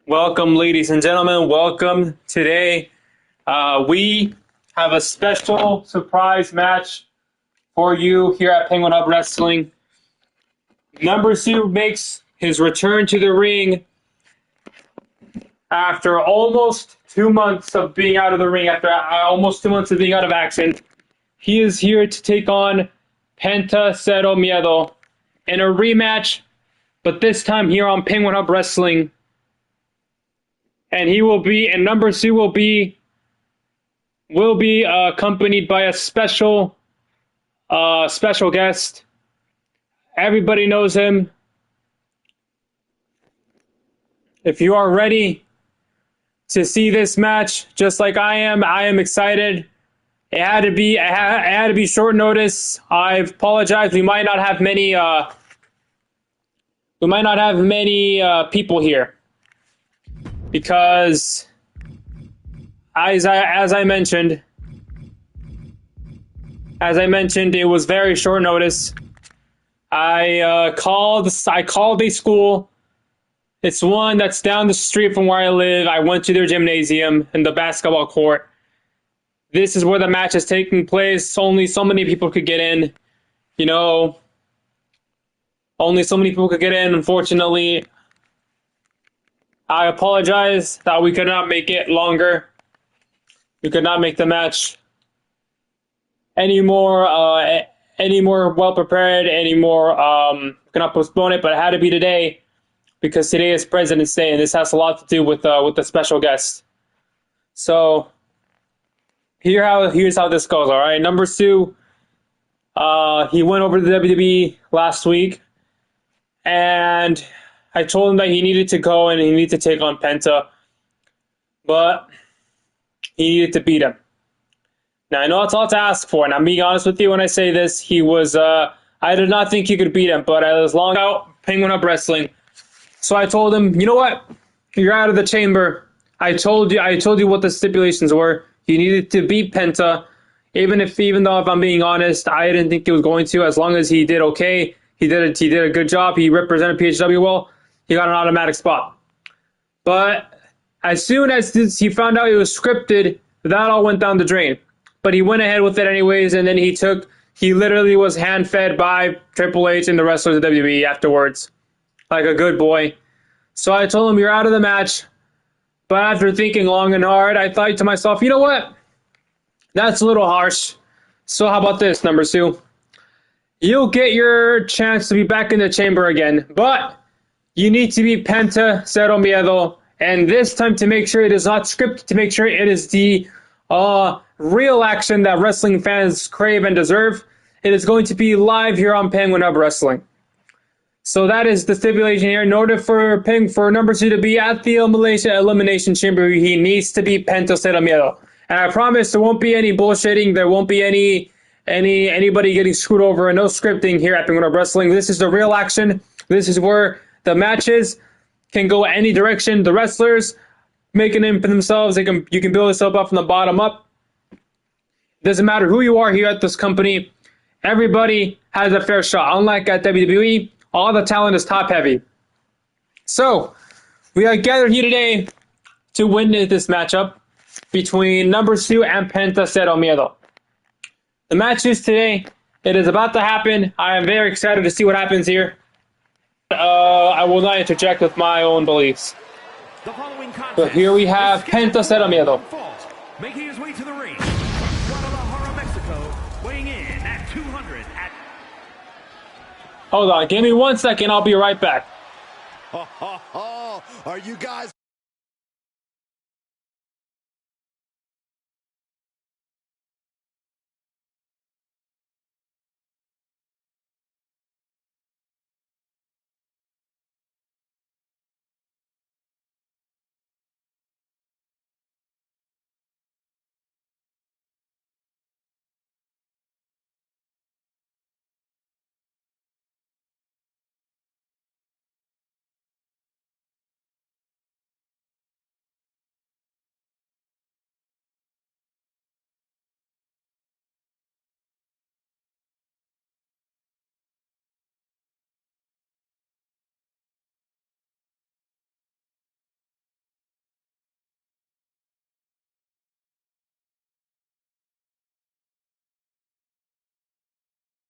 Welcome, ladies and gentlemen. Welcome. Today, we have a special surprise match for you here at Penguin Hub Wrestling. Numbersu makes his return to the ring after almost 2 months of being out of the ring, after almost 2 months of being out of action. He is here to take on Penta Cero Miedo in a rematch, but this time here on Penguin Hub Wrestling. And Numbersu will be accompanied by a special guest. Everybody knows him. If you are ready to see this match, just like I am excited. It had to be short notice. I apologize. We might not have many people here. Because, as I mentioned, it was very short notice. I called a school. It's one that's down the street from where I live. I went to their gymnasium and the basketball court. This is where the match is taking place. Only so many people could get in. Only so many people could get in, unfortunately. I apologize that we could not make it longer. We could not make the match any more well prepared, we cannot postpone it, but it had to be today because today is President's Day and this has a lot to do with the special guest. So here's how this goes, all right? Numbersu, he went over to the WWE last week and I told him that he needed to go and he needed to take on Penta, but he needed to beat him. Now, I know that's a lot to ask for, and I'm being honest with you when I say this. I did not think he could beat him, but I was long out Penguin Up Wrestling. So I told him, you know what? You're out of the chamber. I told you what the stipulations were. You needed to beat Penta, even though if I'm being honest, I didn't think he was going to, as long as he did okay. He did a good job. He represented PHW well. He got an automatic spot. But as soon as he found out it was scripted, that all went down the drain. But he went ahead with it anyways, and then he literally was hand-fed by Triple H and the wrestlers of WWE afterwards. Like a good boy. So I told him, you're out of the match. But after thinking long and hard, I thought to myself, you know what? That's a little harsh. So how about this, Numbersu? You'll get your chance to be back in the chamber again, but you need to be Penta Cero Miedo, and this time to make sure it is not scripted, to make sure it is the real action that wrestling fans crave and deserve. It is going to be live here on Penguin Hub Wrestling. So that is the stipulation here. In order for Numbersu to be at the elimination chamber, he needs to be Penta Cero Miedo. And I promise there won't be any bullshitting. There won't be anybody getting screwed over, and no scripting here at Penguin Hub Wrestling. This is the real action. This is where the matches can go any direction. The wrestlers make a name for themselves. You can build yourself up from the bottom up. Doesn't matter who you are here at this company. Everybody has a fair shot. Unlike at WWE, all the talent is top heavy. So we are gathered here today to witness this matchup between Numbersu and Penta Cero Miedo. The match is today. It is about to happen. I am very excited to see what happens here. I will not interject with my own beliefs. But here we have Penta Cero Miedo. Making his way to the ring, Guadalajara, Mexico, weighing in at 200 at... Hold on, give me 1 second. I'll be right back. Are you guys